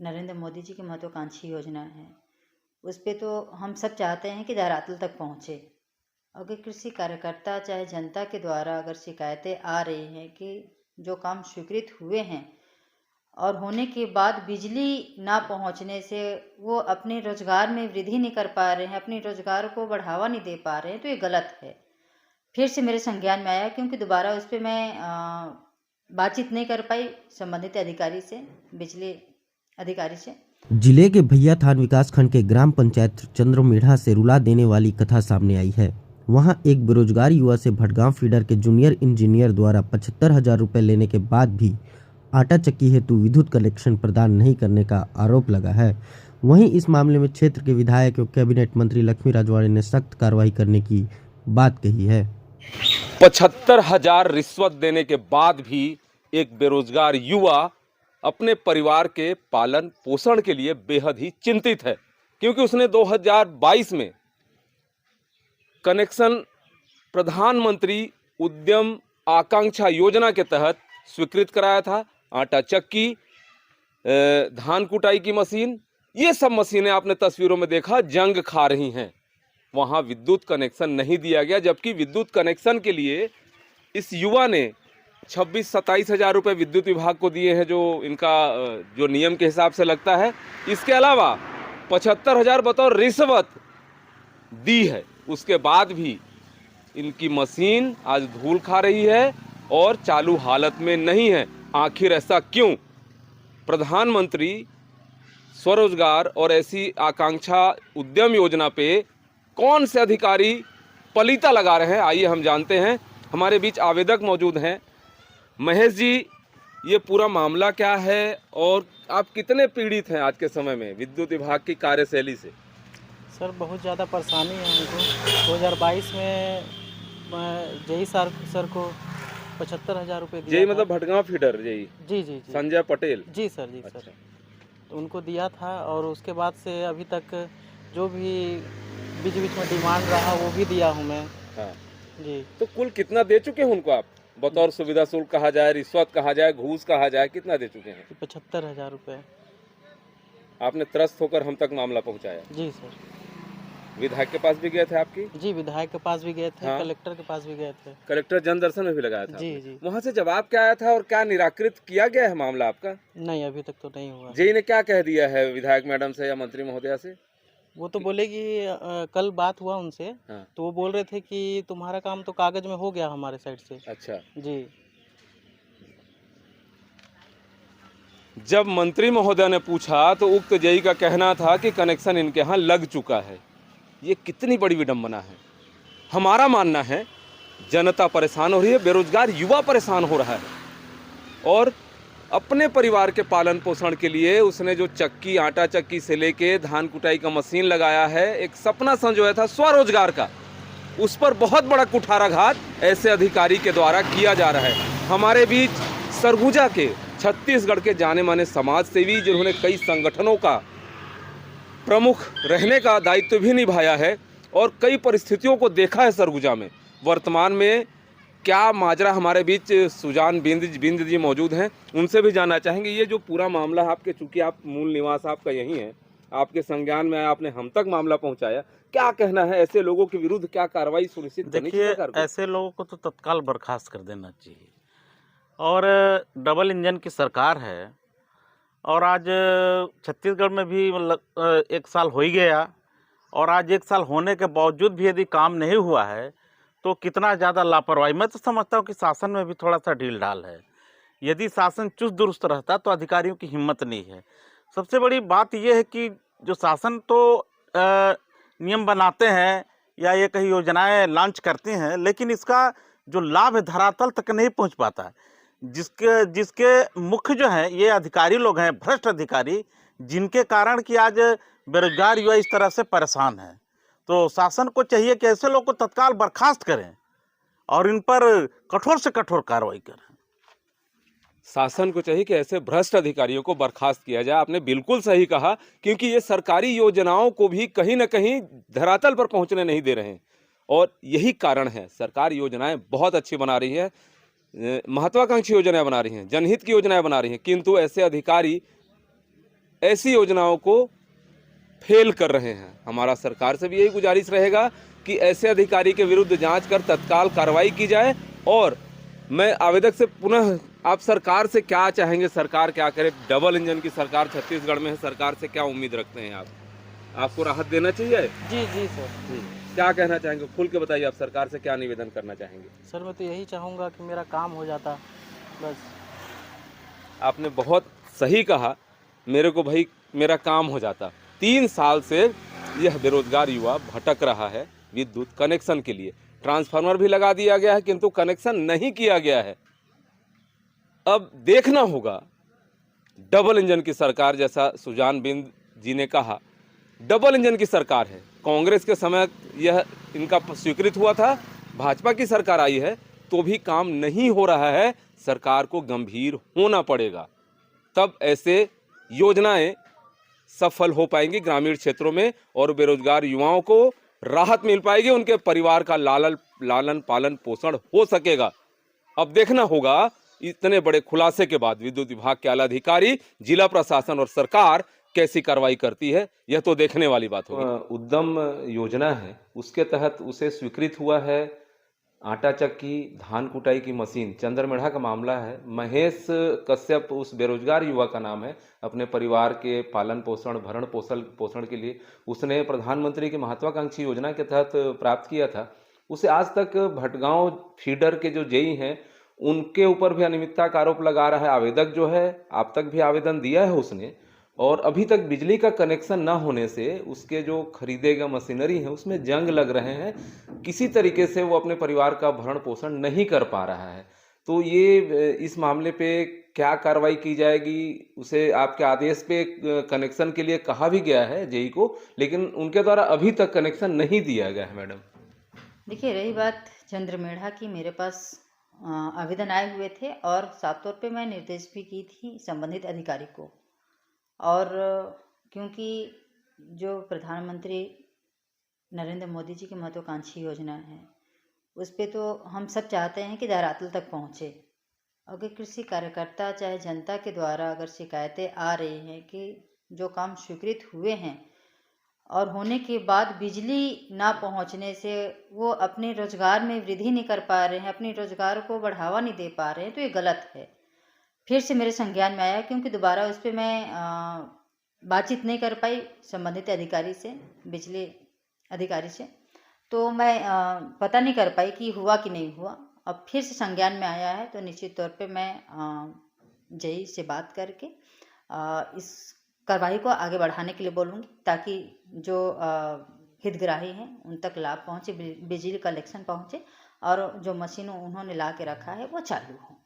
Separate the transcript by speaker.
Speaker 1: नरेंद्र मोदी जी की महत्वाकांक्षी योजना है, उस पे तो हम सब चाहते हैं कि धरातल तक पहुँचे। अगर किसी कार्यकर्ता चाहे जनता के द्वारा अगर शिकायतें आ रही हैं कि जो काम स्वीकृत हुए हैं और होने के बाद बिजली ना पहुंचने से वो अपने रोजगार में वृद्धि नहीं कर पा रहे हैं, अपने रोजगार को बढ़ावा नहीं दे पा रहे हैं, तो ये गलत है। फिर से मेरे संज्ञान में आया, क्योंकि दोबारा उस पर मैं बातचीत नहीं कर पाई संबंधित अधिकारी से, बिजली अधिकारी से।
Speaker 2: जिले के भैया थान विकासखंड के ग्राम पंचायत चंद्रमेढ़ा से रुला देने वाली कथा सामने आई है। वहां एक बेरोजगार युवा से भटगांव फीडर के जूनियर इंजीनियर द्वारा 75,000 रुपए लेने के बाद भी आटा चक्की हेतु विद्युत कनेक्शन प्रदान नहीं करने का आरोप लगा है। वहीं इस मामले में क्षेत्र के विधायक एवं कैबिनेट मंत्री लक्ष्मी राजवाड़े ने सख्त कार्रवाई करने की बात कही है।
Speaker 3: 75,000 रिश्वत देने के बाद भी एक बेरोजगार युवा अपने परिवार के पालन पोषण के लिए बेहद ही चिंतित है, क्योंकि उसने 2022 में कनेक्शन प्रधानमंत्री उद्यम आकांक्षा योजना के तहत स्वीकृत कराया था। आटा चक्की, धान कुटाई की मशीन, ये सब मशीनें आपने तस्वीरों में देखा जंग खा रही हैं। वहाँ विद्युत कनेक्शन नहीं दिया गया, जबकि विद्युत कनेक्शन के लिए इस युवा ने 26-27 हज़ार रुपये विद्युत विभाग को दिए हैं, जो इनका जो नियम के हिसाब से लगता है। इसके अलावा 75,000 बतौर रिश्वत दी है। उसके बाद भी इनकी मशीन आज धूल खा रही है और चालू हालत में नहीं है। आखिर ऐसा क्यों? प्रधानमंत्री स्वरोजगार और ऐसी आकांक्षा उद्यम योजना पे कौन से अधिकारी पलीता लगा रहे हैं, आइए हम जानते हैं। हमारे बीच आवेदक मौजूद हैं। महेश जी, ये पूरा मामला क्या है और आप कितने पीड़ित हैं आज के समय में विद्युत विभाग की कार्यशैली से?
Speaker 4: सर, बहुत ज़्यादा परेशानी है हमको। 2022 में जेई सर को 75,000 रुपये दिया।
Speaker 3: जेई मतलब भटगांव फीडर जेई?
Speaker 4: जी जी जी।
Speaker 3: संजय पटेल?
Speaker 4: जी सर, जी
Speaker 3: अच्छा।
Speaker 4: सर। तो उनको दिया था और उसके बाद से अभी तक जो भी बीच बीच में डिमांड रहा वो भी दिया हूँ मैं।
Speaker 3: हाँ
Speaker 4: जी।
Speaker 3: तो कुल कितना दे चुके हैं उनको आप? बतौर सुविधा शुल्क कहा जाए, रिश्वत कहा जाए, घूस कहा जाए, कितना दे चुके हैं?
Speaker 4: 75,000 रुपये।
Speaker 3: आपने त्रस्त होकर हम तक मामला पहुंचाया?
Speaker 4: जी सर।
Speaker 3: विधायक के पास भी गए थे आपकी?
Speaker 4: जी, विधायक के पास भी गए थे।
Speaker 3: हाँ।
Speaker 4: कलेक्टर के पास भी गए थे।
Speaker 3: कलेक्टर जन दर्शन में भी लगाया था?
Speaker 4: जी जी।
Speaker 3: वहाँ से जवाब क्या आया था और क्या निराकृत किया गया है मामला आपका?
Speaker 4: नहीं, अभी तक तो नहीं हुआ।
Speaker 3: जेई ने क्या कह दिया है विधायक मैडम से या मंत्री महोदया से?
Speaker 4: वो तो बोले कि कल बात हुआ उनसे।
Speaker 3: हाँ।
Speaker 4: तो वो बोल रहे थे कि तुम्हारा काम तो कागज में हो गया हमारे साइड से।
Speaker 3: अच्छा।
Speaker 4: जी।
Speaker 3: जब मंत्री महोदय ने पूछा तो उक्त जेई का कहना था कि कनेक्शन इनके यहाँ लग चुका है। ये कितनी बड़ी विडंबना है। हमारा मानना है जनता परेशान हो रही है, बेरोजगार युवा परेशान हो रहा है और अपने परिवार के पालन पोषण के लिए उसने जो चक्की, आटा चक्की से लेके धान कुटाई का मशीन लगाया है, एक सपना संजोया था स्वरोजगार का, उस पर बहुत बड़ा कुठाराघात ऐसे अधिकारी के द्वारा किया जा रहा है। हमारे बीच सरगुजा के छत्तीसगढ़ के जाने माने समाज सेवी, जिन्होंने कई संगठनों का प्रमुख रहने का दायित्व भी निभाया है और कई परिस्थितियों को देखा है सरगुजा में, वर्तमान में क्या माजरा, हमारे बीच सुजान बिंद जी मौजूद हैं, उनसे भी जानना चाहेंगे। ये जो पूरा मामला आपके, चूंकि आप मूल निवास आपका यहीं है, आपके संज्ञान में आया, आपने हम तक मामला पहुंचाया, क्या कहना है? ऐसे लोगों के विरुद्ध क्या कार्रवाई सुनिश्चित करनी चाहिए?
Speaker 5: देखिए, ऐसे लोगों को तो तत्काल बर्खास्त कर देना चाहिए। और डबल इंजन की सरकार है और आज छत्तीसगढ़ में भी मतलब 1 साल हो ही गया और आज 1 साल होने के बावजूद भी यदि काम नहीं हुआ है तो कितना ज़्यादा लापरवाही। मैं तो समझता हूँ कि शासन में भी थोड़ा सा ढील ढाल है। यदि शासन चुस्त दुरुस्त रहता तो अधिकारियों की हिम्मत नहीं है। सबसे बड़ी बात यह है कि जो शासन तो नियम बनाते हैं या ये कई योजनाएं लॉन्च करते हैं, लेकिन इसका जो लाभ है धरातल तक नहीं पहुंच पाता है। जिसके मुख्य जो हैं ये अधिकारी लोग हैं, भ्रष्ट अधिकारी, जिनके कारण कि आज बेरोजगार युवा इस तरह से परेशान है। तो शासन को चाहिए कि ऐसे लोग को तत्काल बर्खास्त करें और इन पर कठोर से कठोर कार्रवाई करें।
Speaker 3: शासन को चाहिए कि ऐसे भ्रष्ट अधिकारियों को बर्खास्त किया जाए। आपने बिल्कुल सही कहा, क्योंकि ये सरकारी योजनाओं को भी कहीं ना कहीं धरातल पर पहुंचने नहीं दे रहे हैं और यही कारण है। सरकार योजनाएं बहुत अच्छी बना रही है, महत्वाकांक्षी योजनाएं बना रही हैं, जनहित की योजनाएं बना रही हैं, किंतु ऐसे अधिकारी ऐसी योजनाओं को फेल कर रहे हैं। हमारा सरकार से भी यही गुजारिश रहेगा कि ऐसे अधिकारी के विरुद्ध जांच कर तत्काल कार्रवाई की जाए। और मैं आवेदक से पुनः, आप सरकार से क्या चाहेंगे, सरकार क्या करे? डबल इंजन की सरकार छत्तीसगढ़ में है, सरकार से क्या उम्मीद रखते हैं आप? आपको राहत देना चाहिए?
Speaker 4: जी जी सर।
Speaker 3: क्या कहना चाहेंगे? खुल के बताइए, आप सरकार से क्या निवेदन करना चाहेंगे?
Speaker 4: सर मैं तो यही चाहूँगा कि मेरा काम हो जाता बस।
Speaker 3: आपने बहुत सही कहा, मेरे को भाई मेरा काम हो जाता। 3 साल से यह बेरोजगार युवा भटक रहा है विद्युत कनेक्शन के लिए। ट्रांसफार्मर भी लगा दिया गया है किंतु कनेक्शन नहीं किया गया है। अब देखना होगा, डबल इंजन की सरकार, जैसा सुजान बिंद जी ने कहा, डबल इंजन की सरकार है। कांग्रेस के समय यह इनका स्वीकृत हुआ था, भाजपा की सरकार आई है तो भी काम नहीं हो रहा है। सरकार को गंभीर होना पड़ेगा, तब ऐसे योजनाएं सफल हो पाएंगी ग्रामीण क्षेत्रों में और बेरोजगार युवाओं को राहत मिल पाएगी, उनके परिवार का लालन पालन पोषण हो सकेगा। अब देखना होगा इतने बड़े खुलासे के बाद विद्युत विभाग के आला अधिकारी, जिला प्रशासन और सरकार कैसी कार्रवाई करती है, यह तो देखने वाली बात होगी। उद्यम योजना है, उसके तहत उसे स्वीकृत हुआ है आटा चक्की, धान कुटाई की मशीन। चंद्रमेढ़ा का मामला है। महेश कश्यप उस बेरोजगार युवा का नाम है। अपने परिवार के पालन पोषण, भरण पोषण के लिए उसने प्रधानमंत्री की महत्वाकांक्षी योजना के तहत प्राप्त किया था। उसे आज तक भटगांव फीडर के जो जेई हैं उनके ऊपर भी अनियमितता का आरोप लगा रहा है। आवेदक जो है, आप तक भी आवेदन दिया है उसने, और अभी तक बिजली का कनेक्शन ना होने से उसके जो खरीदे गए मशीनरी है उसमें जंग लग रहे हैं। किसी तरीके से वो अपने परिवार का भरण पोषण नहीं कर पा रहा है। तो ये इस मामले पे क्या कार्रवाई की जाएगी? उसे आपके आदेश पे कनेक्शन के लिए कहा भी गया है जेई को, लेकिन उनके द्वारा अभी तक कनेक्शन नहीं दिया गया है। मैडम
Speaker 1: देखिए, रही बात चंद्रमेढ़ा की, मेरे पास आवेदन आए हुए थे और साफ तौर पे मैं निर्देश भी की थी संबंधित अधिकारी को। और क्योंकि जो प्रधानमंत्री नरेंद्र मोदी जी की महत्वाकांक्षी योजना है, उस पे तो हम सब चाहते हैं कि धरातल तक पहुँचे। अगर किसी कार्यकर्ता चाहे जनता के द्वारा अगर शिकायतें आ रही हैं कि जो काम स्वीकृत हुए हैं और होने के बाद बिजली ना पहुंचने से वो अपने रोजगार में वृद्धि नहीं कर पा रहे हैं, अपने रोजगार को बढ़ावा नहीं दे पा रहे हैं, तो ये गलत है। फिर से मेरे संज्ञान में आया, क्योंकि दोबारा उस पर मैं बातचीत नहीं कर पाई संबंधित अधिकारी से, बिजली अधिकारी से, तो मैं पता नहीं कर पाई कि हुआ कि नहीं हुआ। अब फिर से संज्ञान में आया है तो निश्चित तौर पे मैं जेई से बात करके इस कार्रवाई को आगे बढ़ाने के लिए बोलूँगी, ताकि जो हितग्राही हैं उन तक लाभ पहुँचे, बिजली कलेक्शन पहुँचे और जो मशीन उन्होंने ला के रखा है वो चालू हो।